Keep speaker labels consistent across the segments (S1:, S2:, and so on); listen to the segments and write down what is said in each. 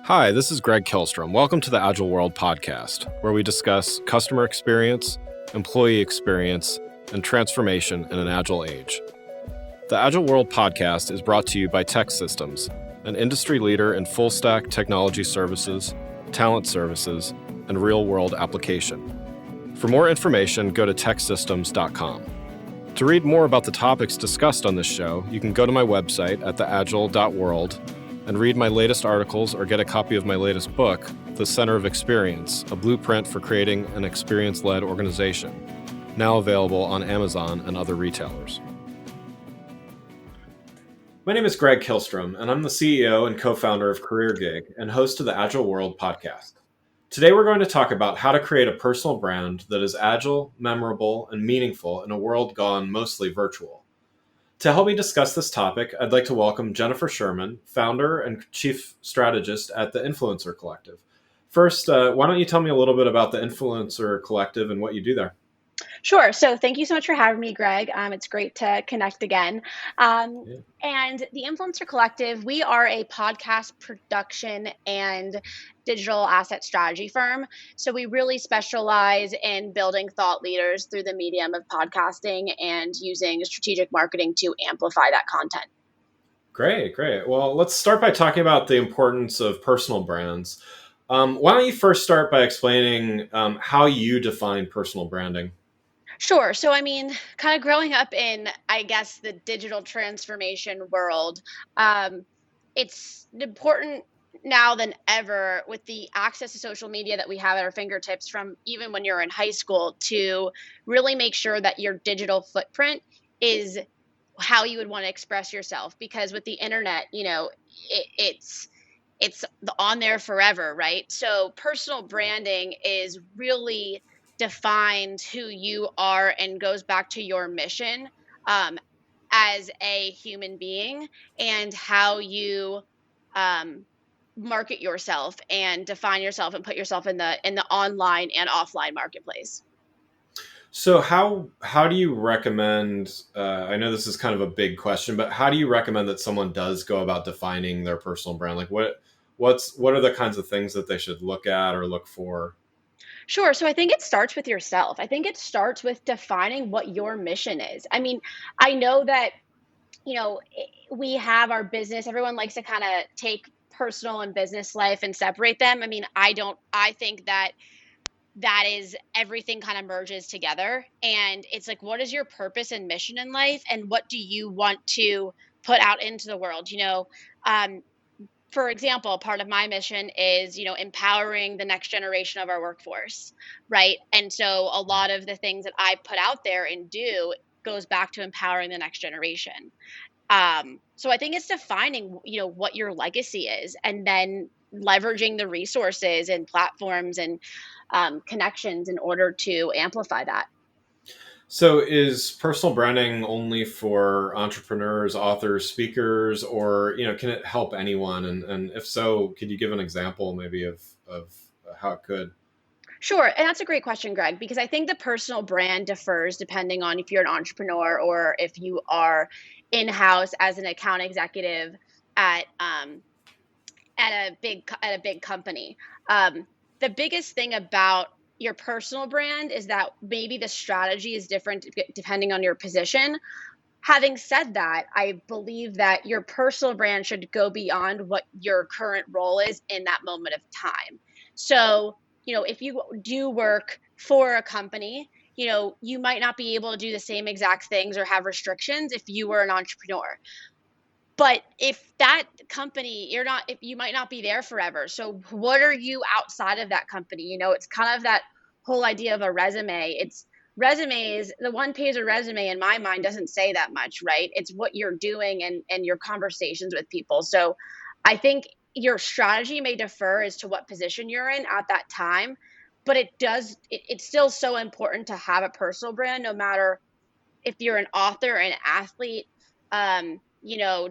S1: Hi, this is Greg Kilstrom. Welcome to the Agile World podcast, where we discuss customer experience, employee experience, and transformation in an agile age. The Agile World podcast is brought to you by TechSystems, an industry leader in full-stack technology services, talent services, and real-world application. For more information, go to techsystems.com. To read more about the topics discussed on this show, you can go to my website at theagile.world and read my latest articles or get a copy of my latest book, The Center of Experience, a blueprint for creating an experience-led organization, now available on Amazon and other retailers. My name is Greg Kilstrom, and I'm the CEO and co-founder of CareerGig and host of the Agile World podcast. Today we're going to talk about how to create a personal brand that is agile, memorable, and meaningful in a world gone mostly virtual. To help me discuss this topic, I'd like to welcome Jennifer Sherman, founder and chief strategist at the Influencer Collective. First, why don't you tell me a little bit about the Influencer Collective and what you do there?
S2: Sure. So thank you so much for having me, Greg. It's great to connect again. And the Influencer Collective, we are a podcast production and digital asset strategy firm. So we really specialize in building thought leaders through the medium of podcasting and using strategic marketing to amplify that content.
S1: Great. Well, let's start by talking about the importance of personal brands. Why don't you first start by explaining how you define personal branding?
S2: Sure. So, kind of growing up in, I guess, the digital transformation world, it's important now than ever with the access to social media that we have at our fingertips from even when you're in high school to really make sure that your digital footprint is how you would want to express yourself. Because with the internet, it's on there forever, right? So personal branding is really defines who you are and goes back to your mission as a human being and how you market yourself and define yourself and put yourself in the online and offline marketplace.
S1: So how do you recommend, I know this is kind of a big question, but how do you recommend that someone does go about defining their personal brand? Like what are the kinds of things that they should look at or look for?
S2: Sure. So I think it starts with yourself. I think it starts with defining what your mission is. I know that, we have our business. Everyone likes to kind of take personal and business life and separate them. I don't. I think that is everything kind of merges together. And it's like, what is your purpose and mission in life? And what do you want to put out into the world? For example, part of my mission is, empowering the next generation of our workforce, right? And so a lot of the things that I put out there and do goes back to empowering the next generation. So I think it's defining, what your legacy is, and then leveraging the resources and platforms and connections in order to amplify that.
S1: So is personal branding only for entrepreneurs, authors, speakers, or, can it help anyone? And if so, could you give an example maybe of how it could?
S2: Sure. And that's a great question, Greg, because I think the personal brand differs depending on if you're an entrepreneur or if you are in-house as an account executive at at a big company. The biggest thing about your personal brand is that maybe the strategy is different depending on your position. Having said that, I believe that your personal brand should go beyond what your current role is in that moment of time. So, if you do work for a company, you might not be able to do the same exact things or have restrictions if you were an entrepreneur. But if that company, if you might not be there forever. So what are you outside of that company? It's kind of that whole idea of a resume. It's resumes, the one page of resume in my mind doesn't say that much, right? It's what you're doing and your conversations with people. So I think your strategy may differ as to what position you're in at that time, but it's still so important to have a personal brand, no matter if you're an author, an athlete,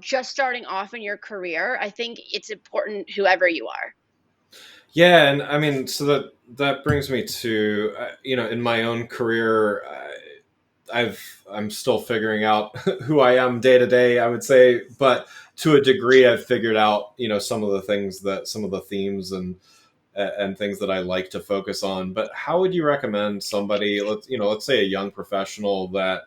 S2: just starting off in your career. I think it's important whoever you are.
S1: Yeah, and so that brings me to in my own career, I'm still figuring out who I am day to day, I would say, but to a degree, I've figured out, some of the some of the themes and things that I like to focus on. But how would you recommend somebody, let's say a young professional that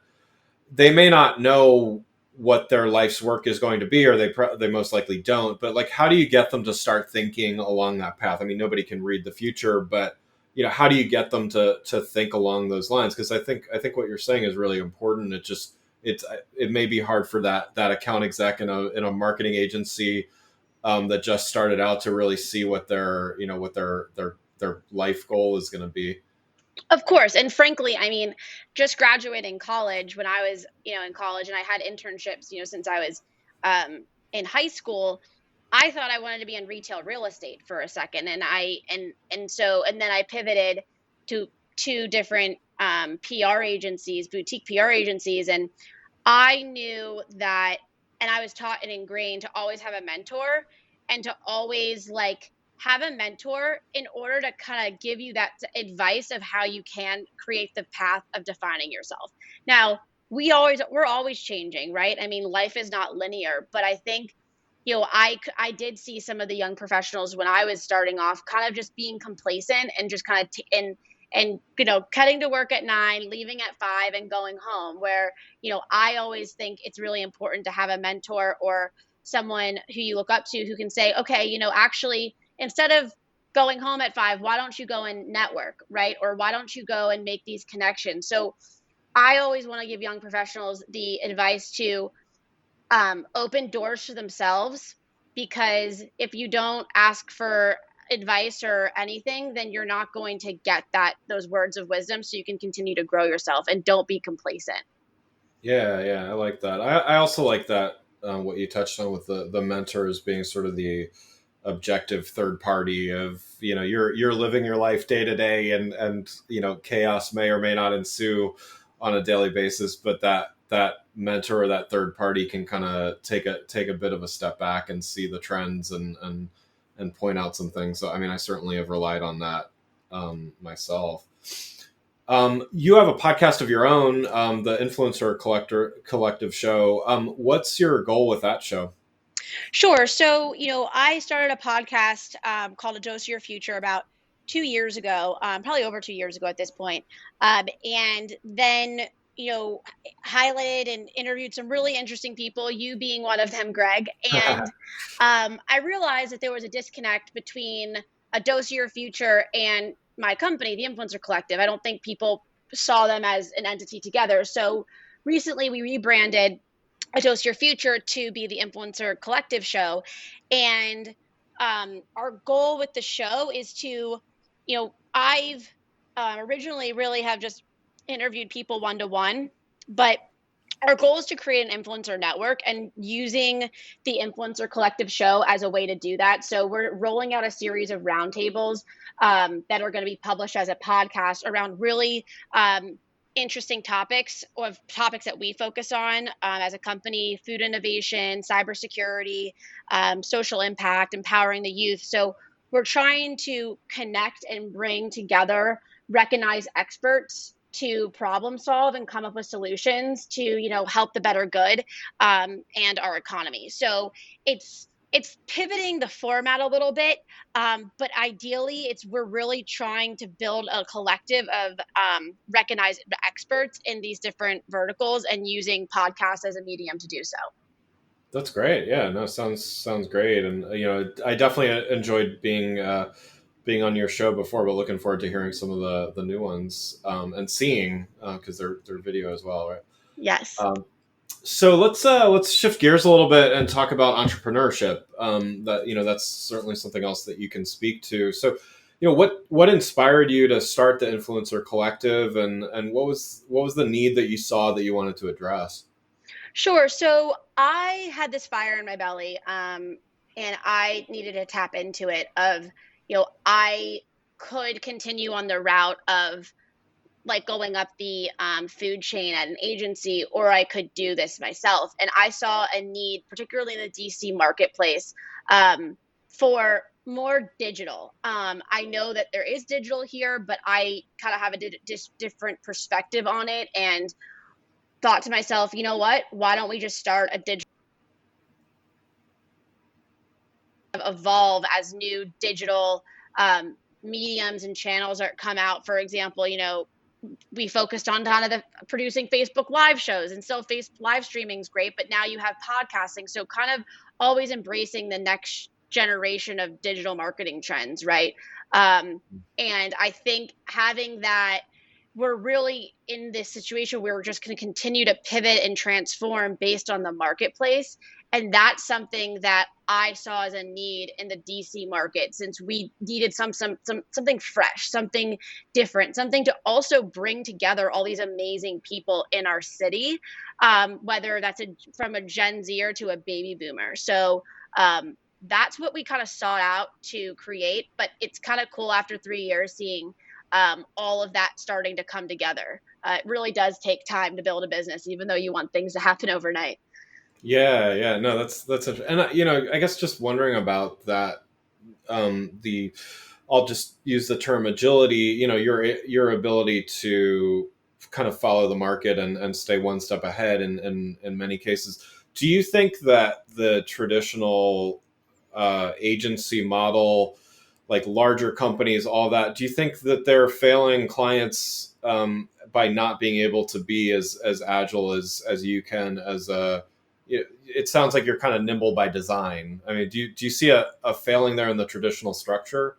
S1: they may not know what their life's work is going to be, or they most likely don't. But like, how do you get them to start thinking along that path? I mean, nobody can read the future, but how do you get them to think along those lines? Because I think what you're saying is really important. It may be hard for that account exec in a marketing agency that just started out to really see what their life goal is going to be.
S2: Of course. And frankly, I mean, just graduating college when I was, in college and I had internships, since I was in high school, I thought I wanted to be in retail real estate for a second. And then I pivoted to two different PR agencies, boutique PR agencies. And I knew that, and I was taught and ingrained to always have a mentor and to always like have a mentor in order to kind of give you that advice of how you can create the path of defining yourself. Now, we're always changing, right? I mean, life is not linear, but I think I did see some of the young professionals when I was starting off kind of just being complacent and just kind of and cutting to work at 9, leaving at 5 and going home, where I always think it's really important to have a mentor or someone who you look up to who can say, okay, actually, instead of going home at 5, why don't you go and network, right? Or why don't you go and make these connections? So I always want to give young professionals the advice to open doors to themselves, because if you don't ask for advice or anything, then you're not going to get those words of wisdom so you can continue to grow yourself, and don't be complacent.
S1: Yeah, I like that. I also like that, what you touched on with the mentors being sort of the objective third party of, you're living your life day to day, and chaos may or may not ensue on a daily basis, but that mentor or that third party can kind of take a bit of a step back and see the trends and point out some things. So I mean, I certainly have relied on that myself. You have a podcast of your own, the Influencer Collective show. What's your goal with that show?
S2: Sure. So, I started a podcast called A Dose of Your Future about 2 years ago, probably over 2 years ago at this point. And then, highlighted and interviewed some really interesting people, you being one of them, Greg. And I realized that there was a disconnect between A Dose of Your Future and my company, the Influencer Collective. I don't think people saw them as an entity together. So recently we rebranded A Dose Your Future to be the Influencer Collective show. And our goal with the show is to, I've originally really have just interviewed people one to one, but our goal is to create an influencer network and using the Influencer Collective show as a way to do that. So we're rolling out a series of roundtables that are going to be published as a podcast around really interesting topics, or topics that we focus on as a company: food innovation, cybersecurity, social impact, empowering the youth. So we're trying to connect and bring together recognized experts to problem solve and come up with solutions to help the better good and our economy. So it's pivoting the format a little bit, but ideally we're really trying to build a collective of recognized experts in these different verticals and using podcasts as a medium to do so.
S1: That's great. Yeah, no, sounds great. And I definitely enjoyed being on your show before, but looking forward to hearing some of the new ones, and seeing, because they're video as well, right?
S2: Yes.
S1: So let's shift gears a little bit and talk about entrepreneurship. That's certainly something else that you can speak to. So, what inspired you to start the Influencer Collective, and what was the need that you saw that you wanted to address?
S2: Sure. So I had this fire in my belly, and I needed to tap into it. I could continue on the route of like going up the food chain at an agency, or I could do this myself. And I saw a need, particularly in the DC marketplace, for more digital. I know that there is digital here, but I kind of have a different perspective on it, and thought to myself, you know what? Why don't we just start a digital evolve as new digital mediums and channels are come out. For example, we focused on kind of the producing Facebook live shows, and still face live streaming is great, but now you have podcasting. So kind of always embracing the next generation of digital marketing trends, right? And I think having that, we're really in this situation where we're just going to continue to pivot and transform based on the marketplace. And that's something that I saw as a need in the DC market, since we needed something fresh, something different, something to also bring together all these amazing people in our city, whether that's from a Gen Zer to a baby boomer. So that's what we kind of sought out to create. But it's kind of cool after 3 years seeing all of that starting to come together. It really does take time to build a business, even though you want things to happen overnight.
S1: Yeah, no, that's and I guess just wondering about that. The I'll just use the term agility. Your ability to kind of follow the market and stay one step ahead in many cases. Do you think that the traditional agency model, like larger companies, all that, do you think that they're failing clients by not being able to be as agile as you can as a it sounds like you're kind of nimble by design. I mean, do you see a failing there in the traditional structure?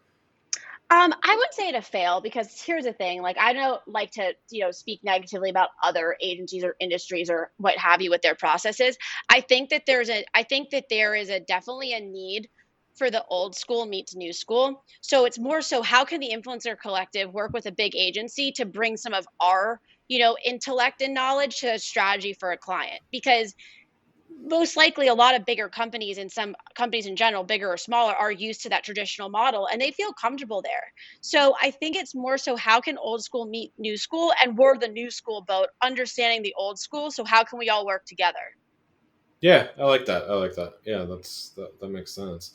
S2: I wouldn't say it a fail, because here's the thing. Like, I don't like to, speak negatively about other agencies or industries or what have you with their processes. I think that there is definitely a need for the old school meets new school. So it's more so, how can the influencer collective work with a big agency to bring some of our, intellect and knowledge to a strategy for a client? Because most likely a lot of bigger companies, and some companies in general, bigger or smaller, are used to that traditional model and they feel comfortable there. So I think it's more so, how can old school meet new school, and we're the new school boat understanding the old school, so how can we all work together?
S1: Yeah, I like that. I like that. Yeah, that makes sense.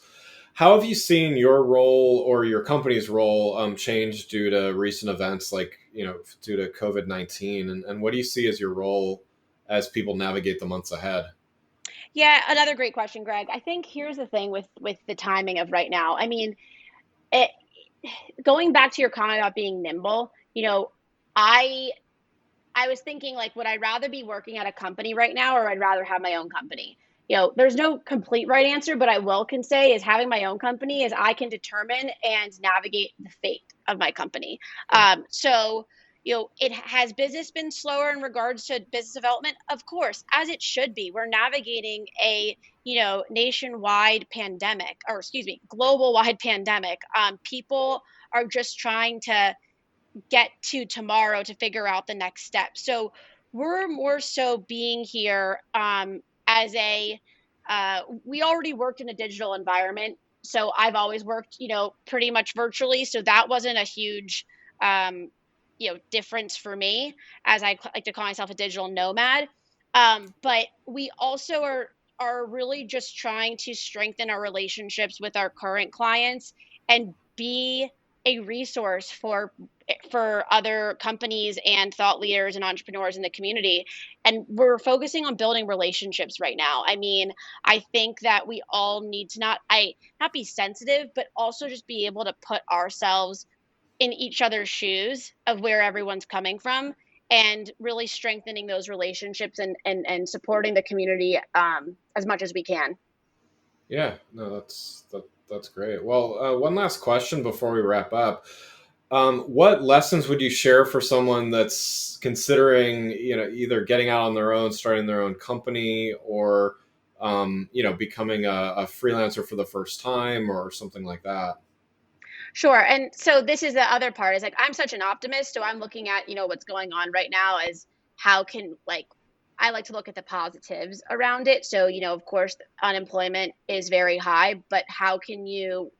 S1: How have you seen your role or your company's role change due to recent events, like due to COVID-19, and what do you see as your role as people navigate the months ahead?
S2: Yeah, another great question, Greg. I think here's the thing with the timing of right now. I mean, it, going back to your comment about being nimble, I I was thinking, like, would I rather be working at a company right now, or I'd rather have my own company? There's no complete right answer, but I will can say is having my own company is I can determine and navigate the fate of my company. So, it has business been slower in regards to business development? Of course, as it should be. We're navigating a, nationwide pandemic, or excuse me, global wide pandemic. People are just trying to get to tomorrow to figure out the next step. So we're more so being here as a we already worked in a digital environment. So I've always worked, pretty much virtually. So that wasn't a huge difference for me, as I like to call myself a digital nomad. But we also are really just trying to strengthen our relationships with our current clients and be a resource for other companies and thought leaders and entrepreneurs in the community. And we're focusing on building relationships right now. I mean, I think that we all need to not be sensitive, but also just be able to put ourselves in each other's shoes of where everyone's coming from, and really strengthening those relationships, and supporting the community as much as we can.
S1: Yeah, no, that's great. Well, one last question before we wrap up. What lessons would you share for someone that's considering, either getting out on their own, starting their own company, or, becoming a freelancer for the first time or something like that?
S2: Sure. And so this is the other part, is like, I'm such an optimist. So I'm looking at, what's going on right now as how can, like, I like to look at the positives around it. So, of course, unemployment is very high, but how can you,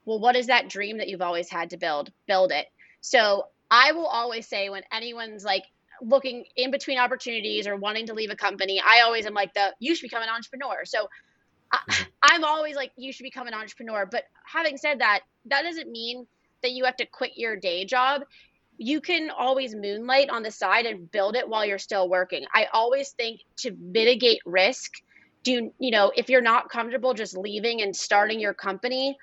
S2: well, what is that dream that you've always had to build? Build it. So I will always say, when anyone's like looking in between opportunities or wanting to leave a company, I always am like, you should become an entrepreneur. So
S1: Mhm.
S2: I'm always like, you should become an entrepreneur. But having said that, that doesn't mean that you have to quit your day job. You can always moonlight on the side and build it while you're still working. I always think, to mitigate risk, if you're not comfortable just leaving and starting your company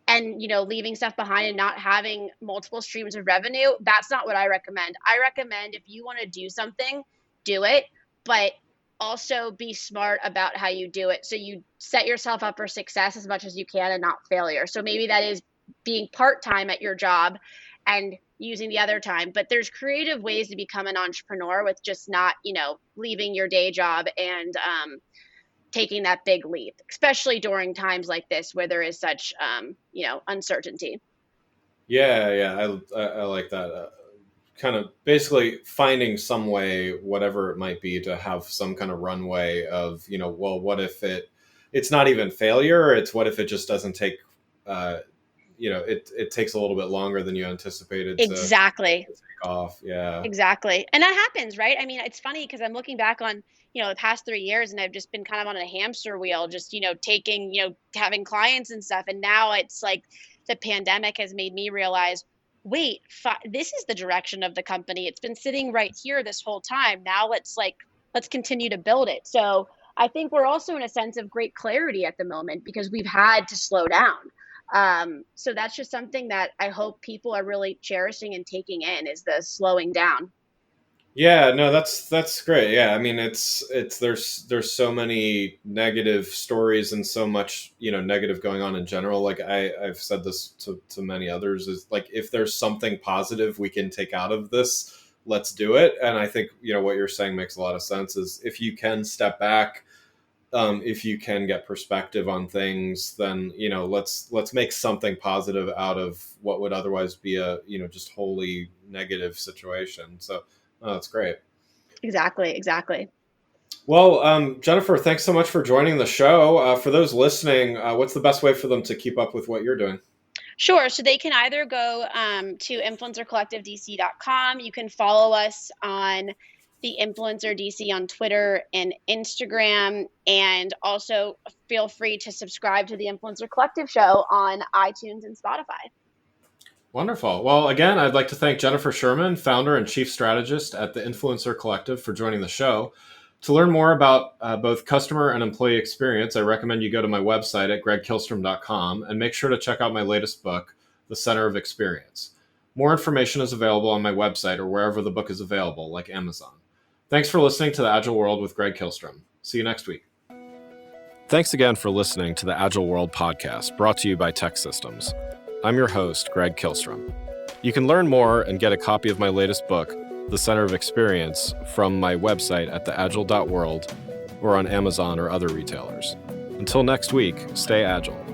S2: and leaving stuff behind and not having multiple streams of revenue, that's not what I recommend. I recommend if you want to do something, do it, but also be smart about how you do it, so you set yourself up for success as much as you can and not failure. So maybe that is being part-time at your job and using the other time, but there's creative ways to become an entrepreneur with just not leaving your day job and taking that big leap, especially during times like this where there is such uncertainty.
S1: Yeah, I like that. Kind of basically finding some way, whatever it might be, to have some kind of runway of, well, what if it's not even failure? It's what if it just doesn't take, it takes a little bit longer than you anticipated to
S2: Exactly.
S1: take off. Yeah.
S2: Exactly. And that happens, right? I mean, it's funny because I'm looking back on, the past 3 years, and I've just been kind of on a hamster wheel, just, taking, having clients and stuff. And now it's like the pandemic has made me realize, wait, this is the direction of the company. It's been sitting right here this whole time. Now let's continue to build it. So I think we're also in a sense of great clarity at the moment because we've had to slow down. So that's just something that I hope people are really cherishing and taking in, is the slowing down.
S1: Yeah, no, that's great. Yeah, I mean, there's so many negative stories and so much, negative going on in general. Like I've said this to many others, is like, if there's something positive we can take out of this, let's do it. And I think, what you're saying makes a lot of sense, is if you can step back, if you can get perspective on things, then, let's make something positive out of what would otherwise be a, just wholly negative situation. So, oh, that's great.
S2: Exactly.
S1: Well, Jennifer, thanks so much for joining the show. For those listening, what's the best way for them to keep up with what you're doing?
S2: Sure. So they can either go to influencercollectivedc.com. You can follow us on the Influencer DC on Twitter and Instagram. And also feel free to subscribe to the Influencer Collective show on iTunes and Spotify.
S1: Wonderful. Well, again, I'd like to thank Jennifer Sherman, founder and chief strategist at the Influencer Collective, for joining the show. To learn more about both customer and employee experience, I recommend you go to my website at gregkillstrom.com and make sure to check out my latest book, The Center of Experience. More information is available on my website or wherever the book is available, like Amazon. Thanks for listening to the Agile World with Greg Killstrom. See you next week. Thanks again for listening to the Agile World podcast, brought to you by Tech Systems. I'm your host, Greg Killstrom. You can learn more and get a copy of my latest book, The Center of Experience, from my website at theagile.world or on Amazon or other retailers. Until next week, stay agile.